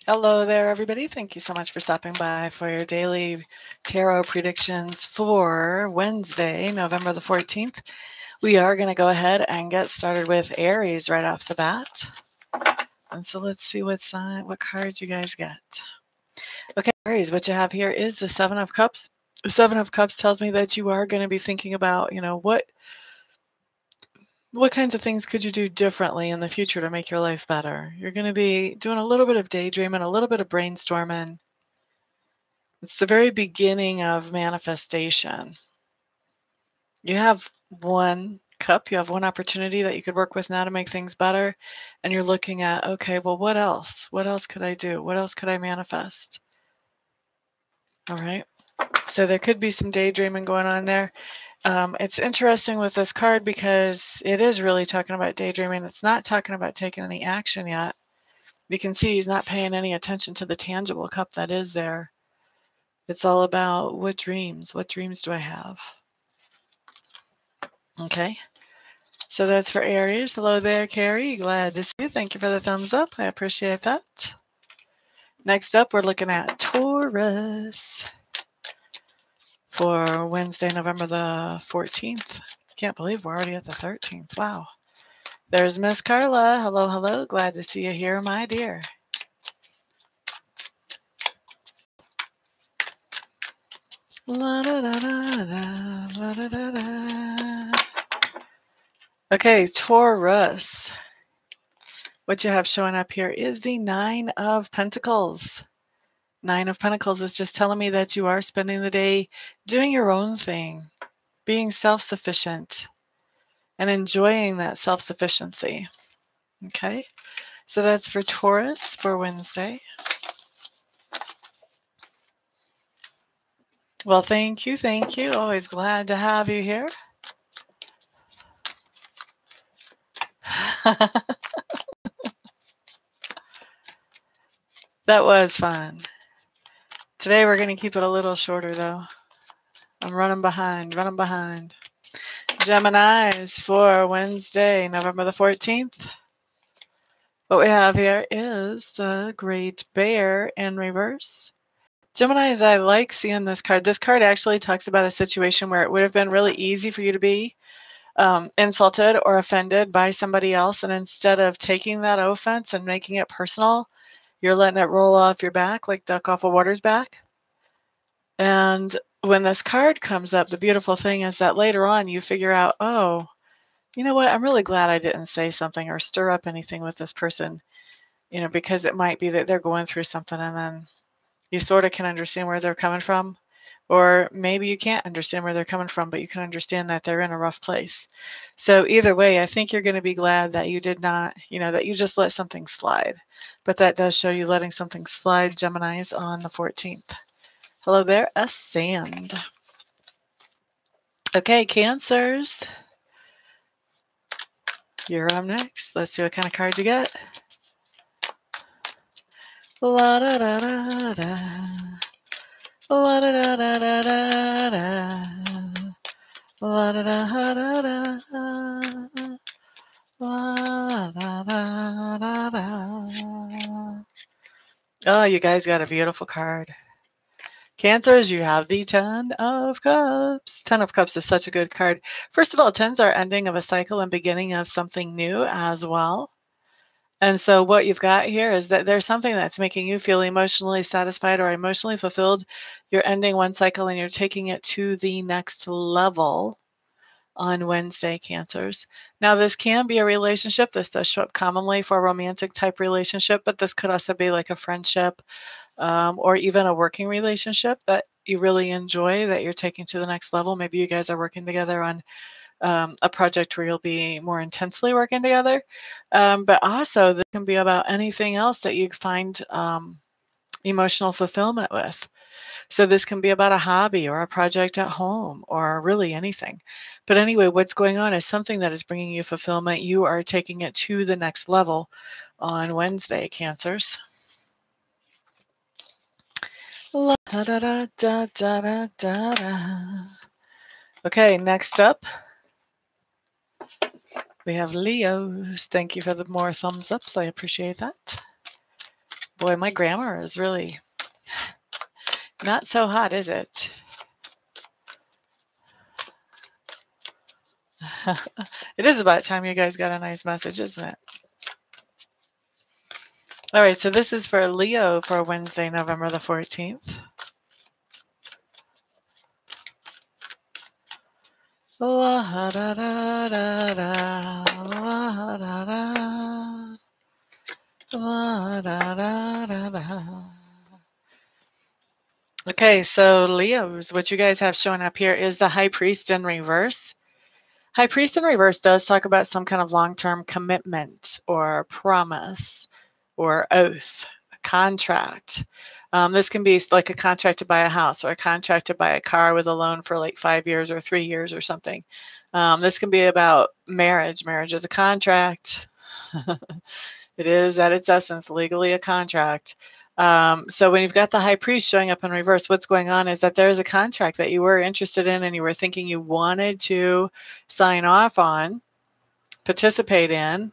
Hello there, everybody. Thank you so much for stopping by for your daily tarot predictions for Wednesday, November the 14th. We are going to go ahead and get started with Aries right off the bat. And so let's see what cards you guys get. Okay, Aries, what you have here is the Seven of Cups. The Seven of Cups tells me that you are going to be thinking about, what kinds of things could you do differently in the future to make your life better? You're going to be doing a little bit of daydreaming, a little bit of brainstorming. It's the very beginning of manifestation. You have one cup, you have one opportunity that you could work with now to make things better. And you're looking at, okay, well, what else? What else could I do? What else could I manifest? All right. So there could be some daydreaming going on there. It's interesting with this card because it is really talking about daydreaming. It's not talking about taking any action yet. You can see he's not paying any attention to the tangible cup that is there. It's all about what dreams do I have? Okay, so that's for Aries. Hello there, Carrie. Glad to see you. Thank you for the thumbs up. I appreciate that. Next up, we're looking at Taurus for Wednesday, November the 14th. Can't believe we're already at the 13th. Wow. There's Miss Carla. Hello, hello. Glad to see you here, my dear. La da da da da, la da da da. Okay, Taurus. What you have showing up here is the Nine of Pentacles. Nine of Pentacles is just telling me that you are spending the day doing your own thing, being self-sufficient, and enjoying that self-sufficiency. Okay, so that's for Taurus for Wednesday. Well, thank you, thank you. Always glad to have you here. That was fun. Today we're going to keep it a little shorter, though. I'm running behind. Geminis for Wednesday, November the 14th. What we have here is the Great Bear in reverse. Geminis, I like seeing this card. This card actually talks about a situation where it would have been really easy for you to be insulted or offended by somebody else. And instead of taking that offense and making it personal, you're letting it roll off your back like duck off a water's back. And when this card comes up, the beautiful thing is that later on you figure out, oh, you know what? I'm really glad I didn't say something or stir up anything with this person, because it might be that they're going through something and then you sort of can understand where they're coming from. Or maybe you can't understand where they're coming from, but you can understand that they're in a rough place. So either way, I think you're going to be glad that you did not, that you just let something slide. But that does show you letting something slide, Geminis, on the 14th. Hello there, Sand. Okay, Cancers. You're up next. Let's see what kind of card you get. La da da da da. La da da da da da da. La da da da da. La da da da da. Oh, you guys got a beautiful card. Cancers, you have the Ten of Cups. Ten of Cups is such a good card. First of all, tens are ending of a cycle and beginning of something new as well. And so what you've got here is that there's something that's making you feel emotionally satisfied or emotionally fulfilled. You're ending one cycle and you're taking it to the next level on Wednesday, Cancers. Now, this can be a relationship. This does show up commonly for a romantic type relationship, but this could also be like a friendship or even a working relationship that you really enjoy, that you're taking to the next level. Maybe you guys are working together on a project where you'll be more intensely working together. But also, this can be about anything else that you find emotional fulfillment with. So this can be about a hobby or a project at home or really anything. But anyway, what's going on is something that is bringing you fulfillment. You are taking it to the next level on Wednesday, Cancers. La da da da da da da da. Okay, next up, we have Leos. Thank you for the more thumbs ups. I appreciate that. Boy, my grammar is really not so hot, is it? It is about time you guys got a nice message, isn't it? All right, so this is for Leo for Wednesday, November the 14th. La da da da da, la da da, la da da da da. Okay, so Leos, what you guys have showing up here is the High Priest in reverse. High Priest in reverse does talk about some kind of long-term commitment or promise or oath, a contract. This can be like a contract to buy a house or a contract to buy a car with a loan for like 5 years or 3 years or something. This can be about marriage. Marriage is a contract. It is at its essence legally a contract. So when you've got the High Priest showing up in reverse, what's going on is that there's a contract that you were interested in and you were thinking you wanted to sign off on, participate in,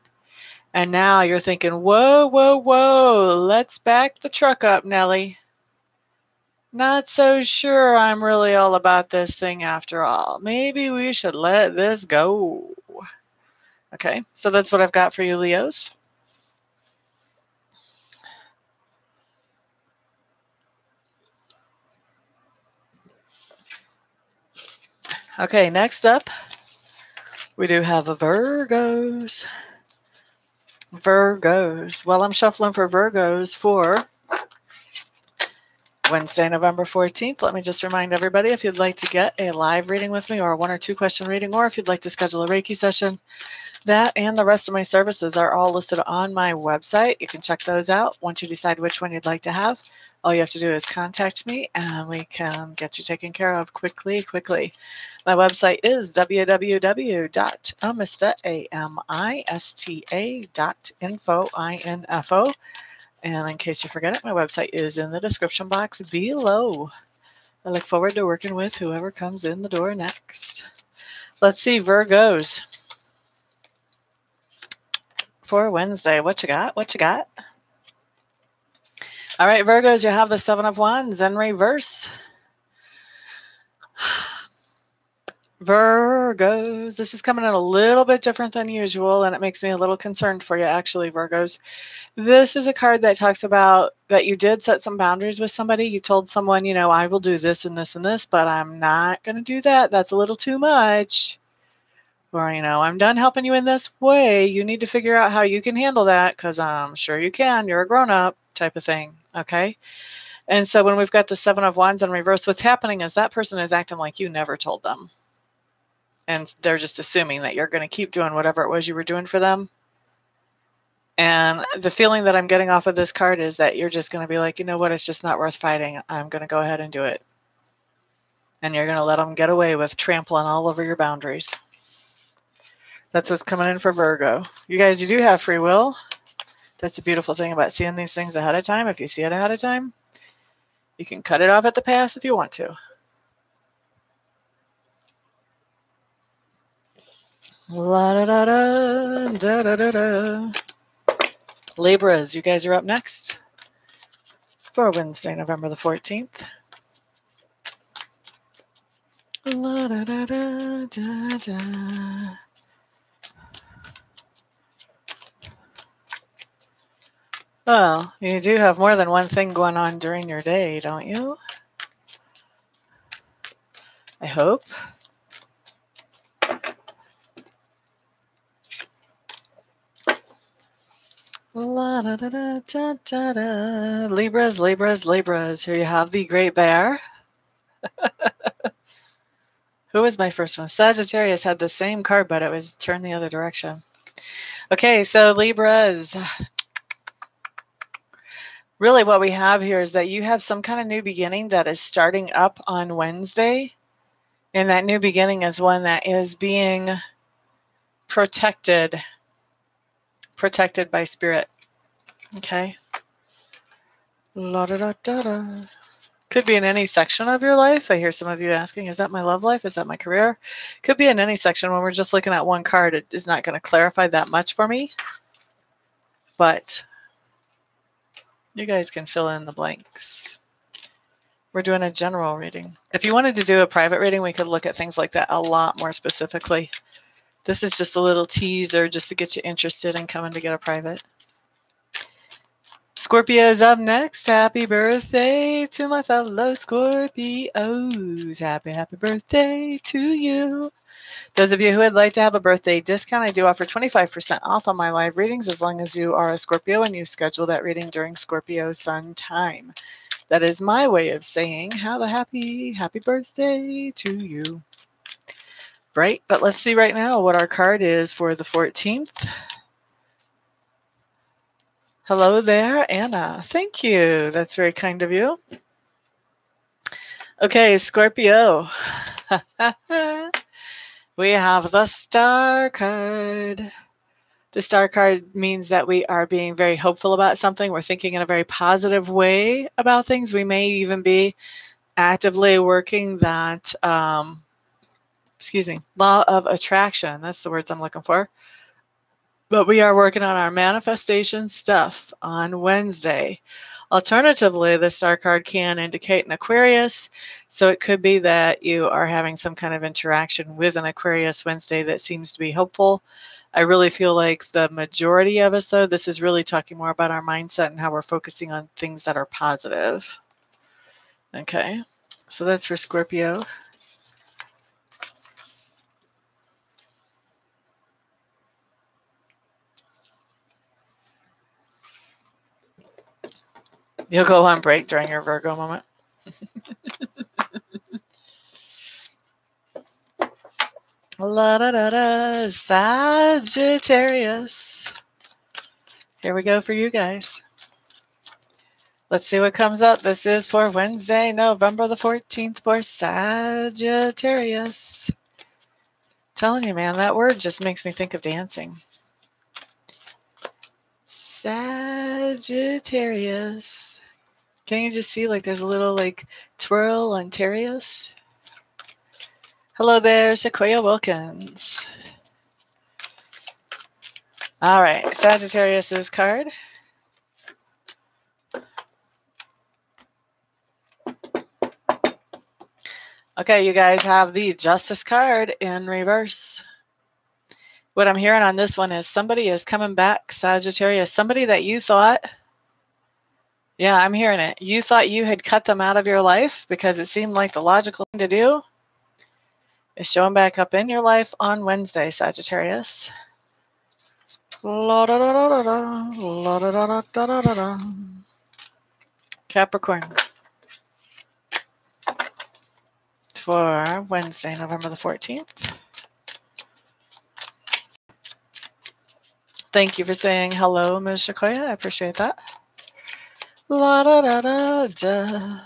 and now you're thinking, whoa, whoa, whoa, let's back the truck up, Nelly. Not so sure I'm really all about this thing after all. Maybe we should let this go. Okay, so that's what I've got for you, Leos. Okay, next up, we do have a Virgos. Virgos. Well, I'm shuffling for Virgos for Wednesday, November 14th. Let me just remind everybody, if you'd like to get a live reading with me or a 1 or 2 question reading, or if you'd like to schedule a Reiki session, that and the rest of my services are all listed on my website. You can check those out. Once you decide which one you'd like to have, all you have to do is contact me and we can get you taken care of quickly. My website is www.amista.info. And in case you forget it, my website is in the description box below. I look forward to working with whoever comes in the door next. Let's see, Virgos. For Wednesday, what you got? What you got? All right, Virgos, you have the 7 of Wands in reverse. Virgos, this is coming in a little bit different than usual, and it makes me a little concerned for you, actually, Virgos. This is a card that talks about that you did set some boundaries with somebody. You told someone, I will do this and this and this, but I'm not going to do that. That's a little too much. Or, I'm done helping you in this way. You need to figure out how you can handle that because I'm sure you can. You're a grown-up type of thing, okay? And so when we've got the 7 of Wands in reverse, what's happening is that person is acting like you never told them. And they're just assuming that you're going to keep doing whatever it was you were doing for them. And the feeling that I'm getting off of this card is that you're just going to be like, you know what, it's just not worth fighting. I'm going to go ahead and do it. And you're going to let them get away with trampling all over your boundaries. That's what's coming in for Virgo. You guys, you do have free will. That's the beautiful thing about seeing these things ahead of time. If you see it ahead of time, you can cut it off at the pass if you want to. La da da da da da da da. Libras, you guys are up next for Wednesday, November the 14th. La da da da da da. Well, you do have more than one thing going on during your day, don't you? I hope. La da da da da da da. Libras, Libras, Libras. Here you have the Great Bear. Who was my first one? Sagittarius had the same card, but it was turned the other direction. Okay, so Libras. Really what we have here is that you have some kind of new beginning that is starting up on Wednesday. And that new beginning is one that is being protected by spirit. Okay. La da da da da. Could be in any section of your life. I hear some of you asking, is that my love life? Is that my career? Could be in any section. When we're just looking at one card, it is not going to clarify that much for me. But You guys can fill in the blanks. We're doing a general reading. If you wanted to do a private reading, we could look at things like that a lot more specifically. This is just a little teaser just to get you interested in coming to get a private. Scorpio's up next. Happy birthday to my fellow Scorpios. Happy birthday to you. Those of you who would like to have a birthday discount, I do offer 25% off on my live readings as long as you are a Scorpio and you schedule that reading during Scorpio sun time. That is my way of saying have a happy birthday to you. Right, but let's see right now what our card is for the 14th. Hello there, Anna. Thank you. That's very kind of you. Okay, Scorpio. We have the Star card. The Star card means that we are being very hopeful about something. We're thinking in a very positive way about things. We may even be actively working that, law of attraction. That's the words I'm looking for. But we are working on our manifestation stuff on Wednesday. Alternatively, the Star card can indicate an Aquarius, so it could be that you are having some kind of interaction with an Aquarius Wednesday that seems to be hopeful. I really feel like the majority of us, though, this is really talking more about our mindset and how we're focusing on things that are positive. Okay, so that's for Scorpio. You'll go on break during your Virgo moment. La da da da, Sagittarius. Here we go for you guys. Let's see what comes up. This is for Wednesday, November the 14th for Sagittarius. Telling you, man, that word just makes me think of dancing. Sagittarius. Can you just see like there's a little like twirl on Tarius? Hello there, Sequoia Wilkins. All right, Sagittarius's card. Okay, you guys have the Justice card in reverse. What I'm hearing on this one is somebody is coming back, Sagittarius. Somebody that you thought, yeah, I'm hearing it. You thought you had cut them out of your life because it seemed like the logical thing to do is showing back up in your life on Wednesday, Sagittarius. Capricorn. For Wednesday, November the 14th. Thank you for saying hello, Ms. Sequoia. I appreciate that. La da da da da.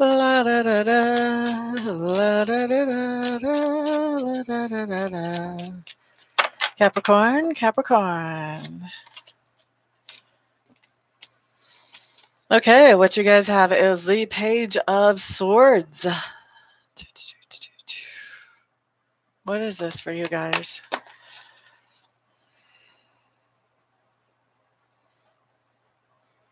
La da da da. La da da da da. La da da da da. Capricorn, Capricorn. Okay, what you guys have is the Page of Swords. What is this for you guys?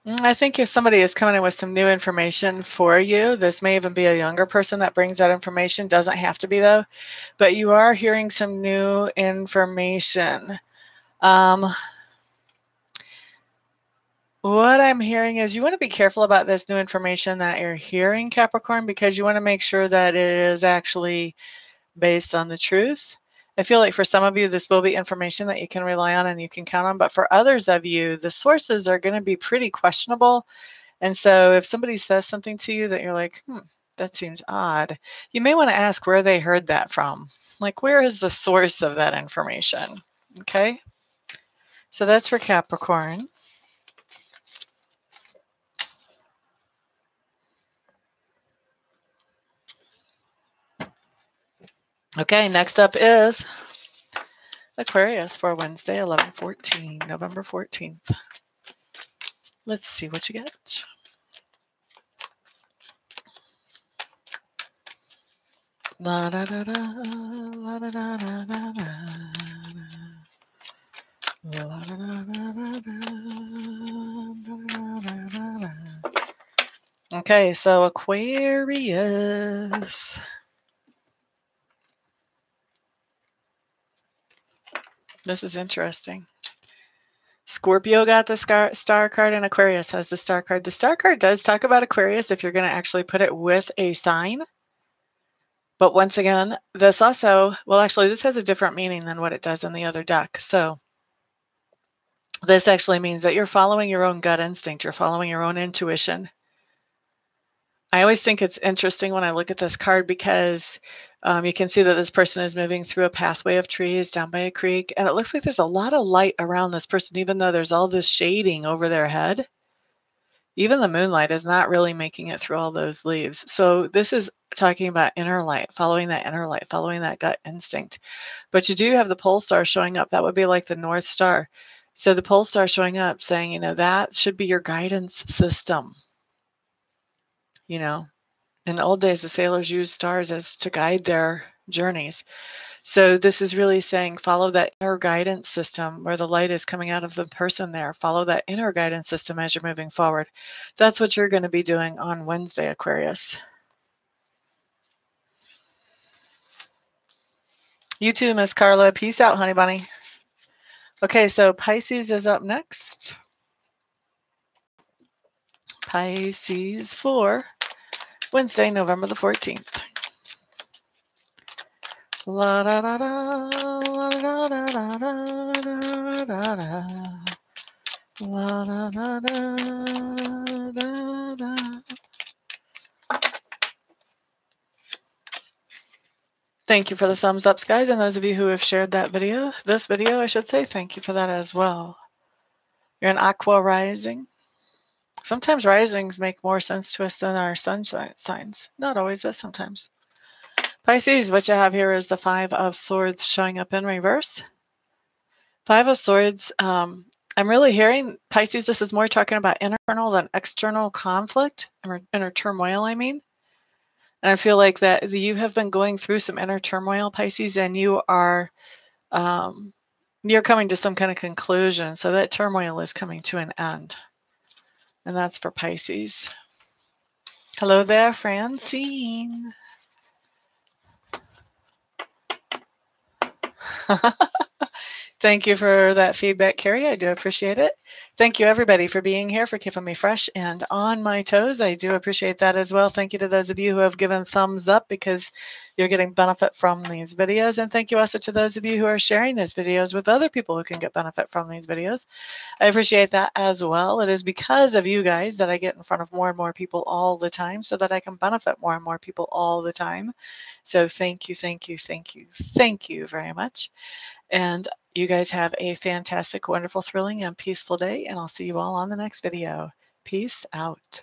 I think if somebody is coming in with some new information for you, this may even be a younger person that brings that information. Doesn't have to be, though. But you are hearing some new information. What I'm hearing is you want to be careful about this new information that you're hearing, Capricorn, because you want to make sure that it is actually based on the truth. I feel like for some of you, this will be information that you can rely on and you can count on. But for others of you, the sources are going to be pretty questionable. And so if somebody says something to you that you're like, that seems odd, you may want to ask where they heard that from. Like, where is the source of that information? Okay. So that's for Capricorn. Okay, next up is Aquarius for Wednesday, 11/14, November 14th. Let's see what you get. La da da da, la da da da da da. La da da da da da, Okay, so Aquarius. This is interesting. Scorpio got the star card and Aquarius has the star card. The star card does talk about Aquarius if you're going to actually put it with a sign. But once again, this also, well, actually, this has a different meaning than what it does in the other deck. So this actually means that you're following your own gut instinct. You're following your own intuition. I always think it's interesting when I look at this card because you can see that this person is moving through a pathway of trees down by a creek. And it looks like there's a lot of light around this person, even though there's all this shading over their head. Even the moonlight is not really making it through all those leaves. So this is talking about inner light, following that gut instinct. But you do have the pole star showing up. That would be like the North Star. So the pole star showing up saying, that should be your guidance system. In the old days, the sailors used stars as to guide their journeys. So this is really saying follow that inner guidance system where the light is coming out of the person there. Follow that inner guidance system as you're moving forward. That's what you're going to be doing on Wednesday, Aquarius. You too, Miss Carla. Peace out, honey bunny. Okay, so Pisces is up next. Pisces for Wednesday, November the 14th. La da da da, la da da da da da da da. La da da da da da. Thank you for the thumbs ups, guys, and those of you who have shared this video, I should say, thank you for that as well. You're an Aqua rising. Sometimes risings make more sense to us than our sun signs. Not always, but sometimes. Pisces, what you have here is the Five of Swords showing up in reverse. Five of Swords, I'm really hearing, Pisces, this is more talking about internal than external conflict, or inner turmoil, I mean. And I feel like that you have been going through some inner turmoil, Pisces, and you're coming to some kind of conclusion. So that turmoil is coming to an end. And that's for Pisces. Hello there, Francine. Thank you for that feedback, Carrie. I do appreciate it. Thank you, everybody, for being here, for keeping me fresh and on my toes. I do appreciate that as well. Thank you to those of you who have given thumbs up because you're getting benefit from these videos. And thank you also to those of you who are sharing these videos with other people who can get benefit from these videos. I appreciate that as well. It is because of you guys that I get in front of more and more people all the time so that I can benefit more and more people all the time. So thank you, thank you, thank you, thank you very much. And you guys have a fantastic, wonderful, thrilling, and peaceful day, and I'll see you all on the next video. Peace out.